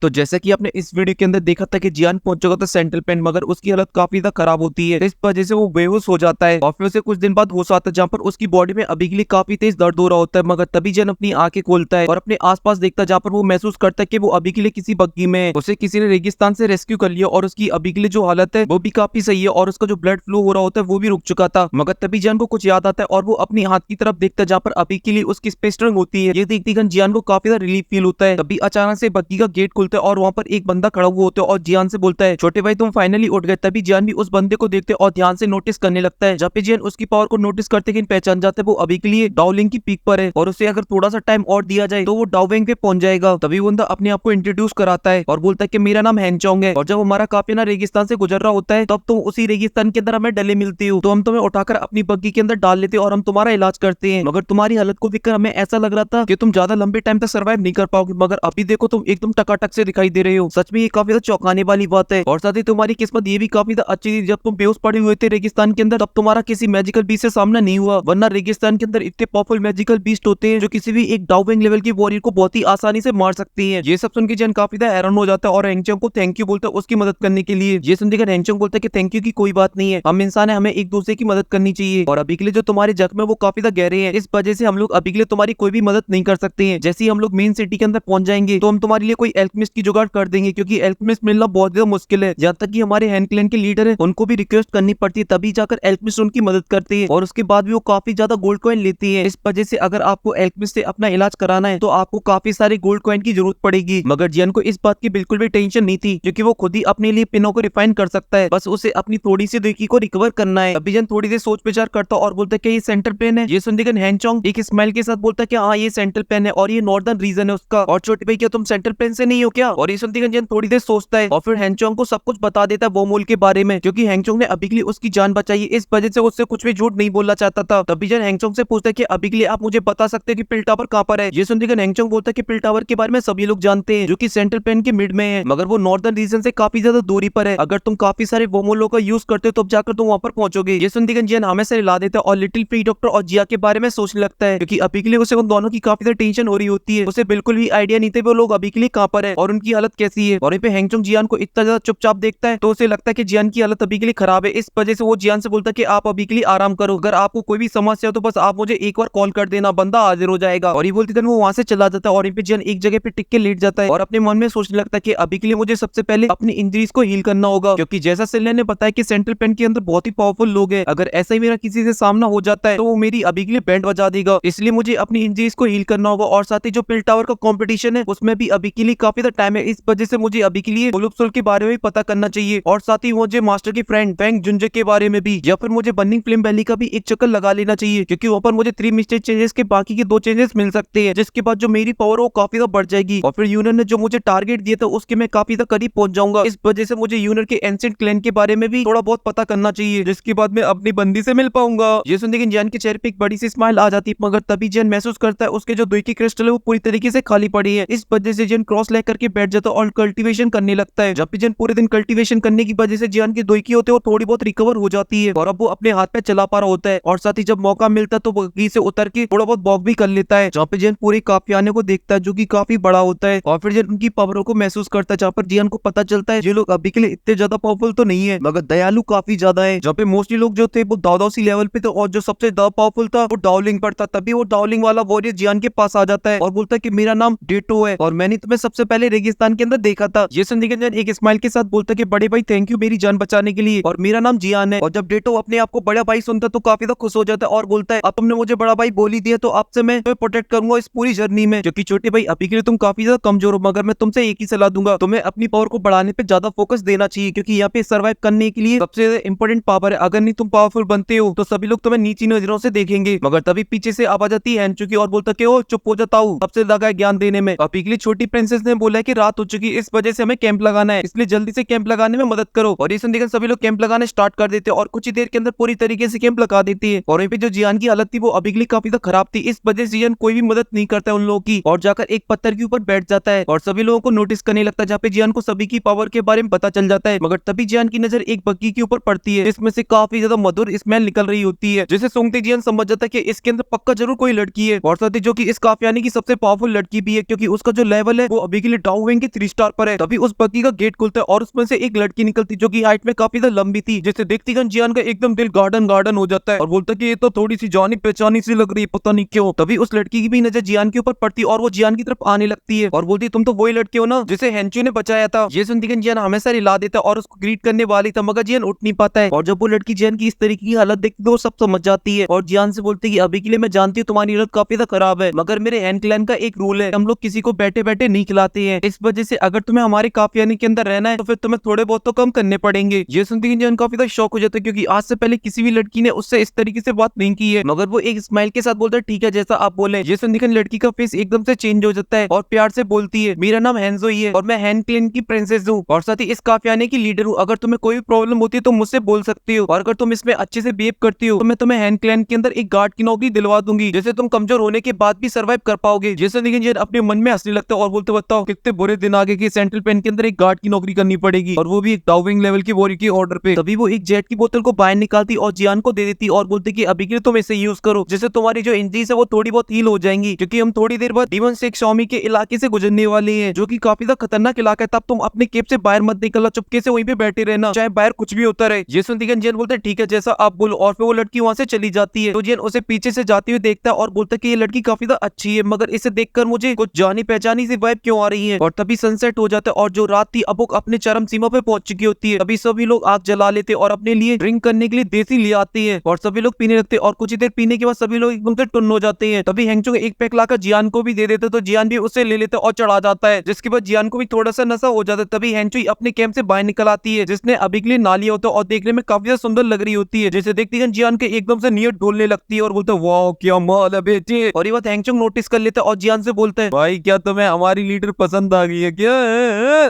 तो जैसा कि आपने इस वीडियो के अंदर देखा था कि जियान पहुंच चुका था सेंट्रल पेन, मगर उसकी हालत काफी ज्यादा खराब होती है। इस वजह से वो बेहोश हो जाता है और फिर उसे कुछ दिन बाद होश आता है, जहाँ पर उसकी बॉडी में अभी के लिए काफी तेज दर्द हो रहा होता है। मगर तभी जियान अपनी आंखें खोलता है और अपने आसपास देखता है, जहाँ पर वो महसूस करता है कि वो अभी के लिए किसी बग्गी में है। उसे किसी ने रेगिस्तान से रेस्क्यू कर लिया और उसकी अभी के लिए जो हालत है वो भी काफी सही है और उसका जो ब्लड फ्लो हो रहा होता है वो भी रुक चुका था। मगर तभी जियान को कुछ याद आता है और वो अपनी हाथ की तरफ देखता है, जहाँ पर अभी के लिए उसकी स्पेस ट्रंक होती है। ये देखते ही जियान को काफी ज्यादा रिलीफ फील होता है। तभी अचानक से बग्गी का गेट खुलता है और वहाँ पर एक बंदा खड़ा हुआ होता है और जियान से बोलता है, छोटे भाई तुम फाइनली उठ गए। तभी जियान भी उस बंदे को देखते और ध्यान से नोटिस करने लगता है। जब भी जियान उसकी पावर को नोटिस करते कि पहचान जाता है वो अभी के लिए डाउलिंग की पीक पर है और उसे अगर थोड़ा सा टाइम और दिया जाए तो वो डाउविंग पे पहुंच जाएगा। तभी वो बंदा अपने आप को इंट्रोड्यूस कराता है और बोलता है कि मेरा नाम हैंचोंग है और जब हमारा काफिला रेगिस्तान से गुजर रहा होता है तब तुम उसी रेगिस्तान के अंदर हमें डले मिलती हो, तो हम तुम्हें उठाकर अपनी बग्गी के अंदर डाल लेते और हम तुम्हारा इलाज करते हैं। मगर तुम्हारी हालत को देखकर हमें ऐसा लग रहा था कि तुम ज्यादा लंबे टाइम तक सर्वाइव नहीं कर पाओगे, मगर अभी देखो तुम एकदम टकाटक से दिखाई दे रहे हो। सच में ये काफी ज्यादा चौंकाने वाली बात है और साथ ही तुम्हारी किस्मत ये भी काफी ज्यादा अच्छी थी, जब तुम बेहोश पड़े हुए थे रेगिस्तान के अंदर तब तुम्हारा किसी मैजिकल बीस्ट से सामना नहीं हुआ, वरना रेगिस्तान के अंदर इतने पावरफुल मैजिकल बीस्ट होते हैं जो किसी भी एक डाउविंग लेवल की वॉरियर को बहुत ही आसानी से मार सकती है। ये सब सुन के जैन काफी ज्यादा हैरान हो जाता है और हैंगचोंग को थैंक यू बोलता है उसकी मदद करने के लिए। ये सुनकर हैंगचोंग बोलता है कि थैंक यू की कोई बात नहीं है, हम इंसान है, हमें एक दूसरे की मदद करनी चाहिए और अभी के लिए जो तुम्हारे जख्म है वो काफी ज्यादा गहरे हैं, इस वजह से हम लोग अभी के लिए तुम्हारी कोई भी मदद नहीं कर सकते हैं। जैसे ही हम लोग मेन सिटी के अंदर पहुंच जाएंगे तो हम तुम्हारे लिए कोई एल्केमिस्ट की जुगाड़ कर देंगे, क्योंकि एल्केमिस्ट मिलना बहुत ज्यादा मुश्किल है। यहाँ तक कि हमारे हैंड क्लैन के लीडर है उनको भी रिक्वेस्ट करनी पड़ती है, तभी जाकर एल्केमिस्ट उनकी मदद करते हैं और उसके बाद भी वो काफी ज्यादा गोल्ड कॉइन लेती है। इस वजह से अगर आपको एल्केमिस्ट से अपना इलाज कराना है तो आपको काफी सारे गोल्ड कॉइन की जरूरत पड़ेगी। मगर जियान को इस बात की बिल्कुल भी टेंशन नहीं थी, क्योंकि वो खुद ही अपने लिए पिनों को रिफाइन कर सकता है, बस उसे अपनी थोड़ी सी देखी को रिकवर करना है। अभी जियान थोड़ी देर सोच विचार करता और बोलता है कि ये सेंट्रल प्लेन है। ये सुनकर हैंगचोंग एक स्माइल के साथ बोलता है कि हाँ ये सेंट्रल प्लेन है और ये नॉर्दर्न रीजन है उसका। और छोटे भाई क्या तुम सेंट्रल प्लेन से नहीं हो क्या? और ये सुनकर जियान थोड़ी देर सोचता है और फिर हैंगचोंग को सब कुछ बता देता है वोमोल के बारे में, क्योंकि हैंगचोंग ने अभी के लिए उसकी जान बचाई है, इस वजह से उससे कुछ भी झूठ नहीं बोलना चाहता था। तभी जियान हैंगचोंग से पूछता है कि अभी के लिए आप मुझे बता सकते हैं कि पिल टावर कहाँ पर है? ये सुनकर हैंगचोंग बोलता है कि पिल टावर के बारे में सभी लोग जानते हैं, जो कि सेंट्रल प्लेन के मिड में है, मगर वो नॉर्दर्न रीजन से काफी ज्यादा दूरी पर है। अगर तुम काफी सारे वोमोलो का यूज करते हो तो जाकर तुम वहां पर पहुंचोगे। ये सुनकर जियान हमें से हिला देता है और लिटिल फ्री डॉक्टर और जिया के बारे में सोचने लगता है, क्योंकि अभी के लिए उसे उन दोनों की काफी ज्यादा टेंशन हो रही होती है। उसे बिल्कुल भी आइडिया नहीं थे वो लोग अभी के लिए कहाँ पर है और उनकी हालत कैसी है। और यहाँ पे हैंगचोंग जियान को इतना ज्यादा चुपचाप देखता है तो उसे लगता है कि जियान की हालत अभी के लिए खराब है, इस वजह से वो जियान से बोलता है कि आप अभी के लिए आराम करो, अगर आपको कोई भी समस्या हो तो बस आप मुझे एक बार कॉल कर देना, बंदा हाजिर हो जाएगा। और ये बोलते वो वहां से चला जाता है और यहाँ पे जियान एक जगह पे टिक के लेट जाता है और अपने मन में सोचने लगता है कि अभी के लिए मुझे सबसे पहले अपनी इंजरीज को हील करना होगा, क्योंकि जैसा सिल्ले ने बताया कि सेंट्रल पेन के अंदर बहुत ही पावरफुल लोग हैं, अगर ऐसा ही मेरा किसी से सामना हो जाता है तो वो मेरी अभी के लिए बैंड बजा देगा, इसलिए मुझे अपनी इंजरीज को हील करना होगा। और साथ ही जो पिल टावर का कंपटीशन है उसमें भी अभी के लिए काफी ज्यादा टाइम है, इस वजह से मुझे अभी के लिए बुलुपसुल के बारे में भी पता करना चाहिए और साथ ही मुझे मास्टर की फ्रेंड फैंग जुंजे के बारे में भी, या फिर मुझे बर्निंग फ्लेम वैली का भी एक चक्कर लगा लेना चाहिए, क्योंकि वहाँ पर मुझे 3 मिस्टेक चेंजेस के बाकी के 2 चेंजेस मिल सकते हैं, जिसके बाद जो मेरी पावर वो काफी ज्यादा बढ़ जाएगी और फिर यूनियन ने जो मुझे टारगेट दिया था उसके मैं काफी ज्यादा करीब पहुंच जाऊंगा। इस वजह से मुझे यूनियन के एंशिएंट क्लैन के बारे में भी थोड़ा बहुत पता करना चाहिए, जिसके बाद मैं अपनी बंदी से मिल पाऊंगा। ये सुनते ही जियान के चेहरे पे एक बड़ी सी स्माइल आ जाती है, मगर तभी जियान महसूस करता है उसके जो दुई की क्रिस्टल है वो पूरी तरीके से खाली पड़ी है। इस वजह से जियान क्रॉस लेकर के बैठ जाता है और कल्टीवेशन करने लगता है। जब भी जियान पूरे दिन कल्टीवेशन करने की वजह से जियान की दुई की होते वो थोड़ी बहुत रिकवर हो जाती है और अब वो अपने हाथ पे चला पा रहा होता है, और साथ ही जब मौका मिलता है तो बग्गी से उतर के थोड़ा बहुत वॉक भी कर लेता है, जहाँ पे जियान पूरे काफियाने को देखता है जो कि काफी बड़ा होता है और फिर जियान उनकी पावरों को महसूस करता है, जहाँ पर जियान को पता चलता है ये लोग अभी के लिए इतने ज्यादा पावरफुल तो नहीं है मगर दयालु काफी ज्यादा है। जहाँ पे मोस्टली लोग जो थे वो दादासी लेवल पे थे और जो सबसे ज्यादा पावरफुल था वो डाउलिंग पर था। तभी वो डाउलिंग वाला वॉरियर जियान के पास आ जाता है और बोलता है कि मेरा नाम डेटो है और मैंने तुम्हें सबसे पहले रेगिस्तान के अंदर देखा था। ये सुनने के बाद एक स्माइल के साथ बोलता है कि बड़े भाई थैंक यू मेरी जान बचाने के लिए और मेरा नाम जियान है। और जब डेटो अपने आप को बड़ा भाई सुनता तो काफी ज्यादा खुश हो जाता है और बोलता है अब तुमने मुझे बड़ा भाई बोल ही दिया तो आपसे मैं तुम्हें प्रोटेक्ट करूंगा इस पूरी जर्नी में, क्योंकि छोटे भाई अभी के लिए तुम काफी ज्यादा कमजोर हो, मगर मैं तुमसे एक ही सलाह दूंगा, तुम्हें अपनी पावर को बढ़ाने पे ज्यादा फोकस देना चाहिए, क्योंकि यहाँ पे सर्वाइव करने के लिए सबसे इंपॉर्टेंट पावर है। अगर नहीं तुम पावरफुल बनते हो तो सभी लोग तुम्हें नीची नजरों से देखेंगे। मगर तभी पीछे से आवाज आती है हैंचू की और बोलता कि ओ चुप हो जाता हूँ, सबसे लगा ज्ञान देने में। अभी के लिए छोटी प्रिंसेस ने बोला कि रात हो चुकी इस वजह से हमें कैंप लगाना है, इसलिए जल्दी से कैंप लगाने में मदद करो। और ये सुनकर सभी लोग कैंप लगाने स्टार्ट कर देते हैं और कुछ ही देर के अंदर पूरी तरीके से कैंप लगा देती है। और वहीं पे जो जियान की हालत थी वो अभी के लिए काफी ज्यादा खराब थी, इस वजह से जियान कोई भी मदद नहीं करता है उन लोगों की और जाकर एक पत्थर के ऊपर बैठ जाता है और सभी लोगों को नोटिस करने लगता है, जहाँ पे जियान को सभी की पावर के बारे में पता चल जाता है। मगर तभी जियान की नजर एक बग्गी के ऊपर पड़ती है जिसमें से काफी ज्यादा मधुर स्मेल निकल रही होती है, जिसे सूंघते जियान समझ जाता है कि इसके अंदर पक्का जरूर कोई लड़की है और साथ ही जो कि इस काफियाने की सबसे पावरफुल लड़की भी है, क्योंकि उसका जो लेवल है वो अभी के लिए डाउविंग के 3 स्टार पर है। तभी उस बग्गी का गेट खुलता है और उसमें से एक लड़की निकलती जो कि हाइट में काफी ज्यादा लंबी थी, जिसे देखती ही जियान का एकदम दिल गार्डन गार्डन हो जाता है और बोलता है कि ये तो थोड़ी सी जानी पहचानी सी लग रही है, पता नहीं क्यों। तभी उस लड़की की भी नजर जियान के ऊपर पड़ती और वो जियान की तरफ आने लगती है और बोलती है तुम तो वही लड़की हो ना जिसे हेंचू ने बचाया था। ये सुनती जियान हमेशा रिला देता और उसको ग्रीट करने वाली था, मगर जियान उठ नहीं पाता है। और जब वो लड़की जियान की इस तरीके की हालत देखती है वो सब समझ जाती है और जियान से बोलती है कि अभी के लिए मैं जानती हूँ तुम्हारी हालत काफी ज्यादा खराब है, मगर मेरे हैंड क्लैन का एक रूल है, हम लोग किसी को बैठे बैठे नहीं खिलाते हैं। इस वजह से अगर तुम्हें हमारे काफियाने के अंदर रहना है तो फिर तुम्हें थोड़े बहुत तो कम करने पड़ेंगे। ये सुनती ही जियान काफी ज्यादा शौक हो जाता है, क्योंकि आज से पहले किसी भी लड़की ने उससे इस तरीके से बात नहीं की है। मगर वो एक स्माइल के साथ बोलता है ठीक है जैसा आप बोले। ये सुनती लड़की का फेस एकदम से चेंज हो जाता है और प्यार से बोलती है मेरा नाम हैंजो ही है और मैं हैंड क्लैन की प्रिंसेस हूँ और साथ ही इस काफियाने की लीडर हूँ। अगर तुम्हें कोई प्रॉब्लम होती है तो मुझसे बोल सकती हो और अगर तुम इसमें अच्छे से बिहेव करती हो तो मैं तुम्हें हैंड क्लैन के अंदर एक गार्ड की नौकरी दिलवा दूंगी, जैसे तुम कमजोर होने के बाद भी सर्वाइव कर पाओगे। जैसे देखिए अपने मन में हंसने लगता है और बोलते बताओ कितने बुरे दिन आगे कि सेंट्रल पेन के अंदर एक गार्ड की नौकरी करनी पड़ेगी और वो भी एक डाउविंग लेवल की वॉरी के ऑर्डर पे। तभी वो एक जेट की बोतल को बाहर निकालती और जियान को दे देती और बोलती कि अभी के लिए तुम इसे यूज करो, जिससे तुम्हारी जो इंजरीज है वो थोड़ी बहुत हील हो जाएंगी, क्योंकि हम थोड़ी देर बाद डीमन शेख शॉमी के इलाके से गुजरने वाले हैं जो कि काफी ज्यादा खतरनाक इलाका है। तब तुम अपने केप से बाहर मत निकलना, चुपके से वहीं पे बैठे रहना, चाहे बाहर कुछ भी होता रहे। ये सुनती जियान बोलते ठीक है जैसा आप बोलो और फिर वो लड़की वहां से चली जाती है। तो जियान उसे पीछे से जाती हुई देखता है और बोलता है कि ये लड़की काफी ज्यादा अच्छी है, मगर इसे देखकर मुझे कुछ जानी पहचानी सी वाइब क्यों आ रही है। और तभी सनसेट हो जाता है और जो रात थी अब वो अपने चरम सीमा पे पहुंच चुकी होती है। तभी सभी लोग आग जला लेते और अपने लिए ड्रिंक करने के लिए देसी ले आते हैं और सभी लोग पीने लगते और कुछ ही देर पीने के बाद सभी लोग एकदम से टुन्न हो जाते हैं। तभी हेंगचो एक पैक लाकर जियान को भी दे देते तो जियान भी उसे ले लेते और चढ़ा जाता है, जिसके बाद जियान को भी थोड़ा सा नशा हो जाता है। तभी हेंचो अपने कैंप से बाहर निकल आती है जिसने अभी के लिए ना लिया होता है और देखने में काफी ज्यादा सुंदर लग रही होती है, जैसे देखती है जियान के एकदम से नीयत ढोलने लगती है और बोलता है वाह क्या माल है बेटे। और ये बात हेंगचो नोटिस कर लेता है और जियान से बोलता है भाई क्या तुम्हें हमारी लीडर पसंद आ गई है क्या?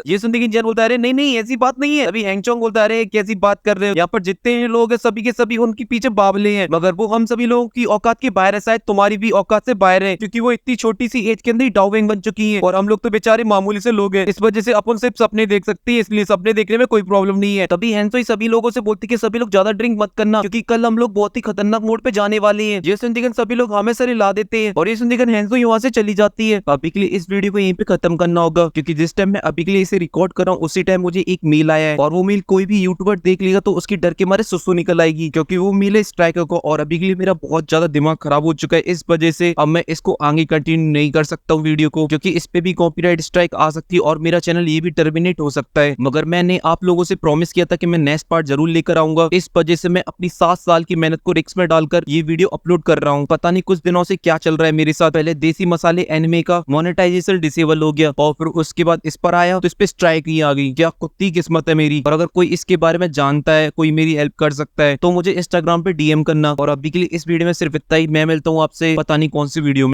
ये सुनते जियान बोलता है अरे नहीं नहीं ऐसी बात नहीं है। अभी हेंगचो बोलता है अरे कैसी बात कर रहे हो, यहाँ पर जितने लोग हैं सभी के सभी उनके पीछे बावले हैं, मगर वो हम सभी लोगों की औकात के बाहर है, शायद तुम्हारी भी औकात से बाहर है, क्योंकि वो इतनी छोटी सी एज के अंदर ही डाउविंग बन चुकी है और हम लोग तो बेचारे मामूली से लोग हैं, इस वजह से अपन सिर्फ सपने देख सकते हैं, इसलिए सपने देखने में कोई प्रॉब्लम नहीं है। तभी हेंसो सभी लोगों से बोलती कि सभी लोग ज्यादा ड्रिंक मत करना, क्योंकि कल हम लोग बहुत ही खतरनाक मोड पे जाने वाले हैं। ये सुनकर सभी लोग हमें सर ला देते हैं और ये सुनकर हेंसो यहाँ से चली जाती है। अभी के लिए इस वीडियो को यहीं पे खत्म करना होगा, क्योंकि जिस टाइम मैं अभी के लिए इसे रिकॉर्ड कर रहा हूँ उसी टाइम मुझे एक मेल आया है और वो मेल कोई भी यूट्यूबर देख लेगा तो उसकी डर के मारे सुसु निकल आएगी, क्योंकि वो मेल है स्ट्राइकर को और अभी के लिए मेरा बहुत ज्यादा दिमाग खराब हो चुका है। इस वजह से अब मैं इसको आगे कंटिन्यू नहीं कर सकता हूँ वीडियो को, क्योंकि इस पे भी कॉपीराइट स्ट्राइक आ सकती है और मेरा चैनल ये भी टर्मिनेट हो सकता है। मगर मैंने आप लोगों से प्रॉमिस किया था कि मैं नेक्स्ट पार्ट जरूर लेकर आऊंगा, इस वजह से मैं अपनी 7 साल की मेहनत को रिस्क में डालकर ये वीडियो अपलोड कर रहा हूँ। पता नहीं कुछ दिनों से क्या चल रहा है मेरे साथ, पहले देसी मसाले एनिमे का मोनेटाइजेशन डिसेबल हो गया और फिर उसके बाद इस पर आया तो इस पे स्ट्राइक ही आ गई। क्या कुत्ती किस्मत है मेरी। और अगर कोई इसके बारे में जानता है, कोई मेरी हेल्प कर सकता है तो मुझे इंस्टाग्राम पे डीएम करना। और अभी के लिए इस वीडियो में सिर्फ इतना ही, मैं मिलता हूँ आपसे पता नहीं कौन सी वीडियो में।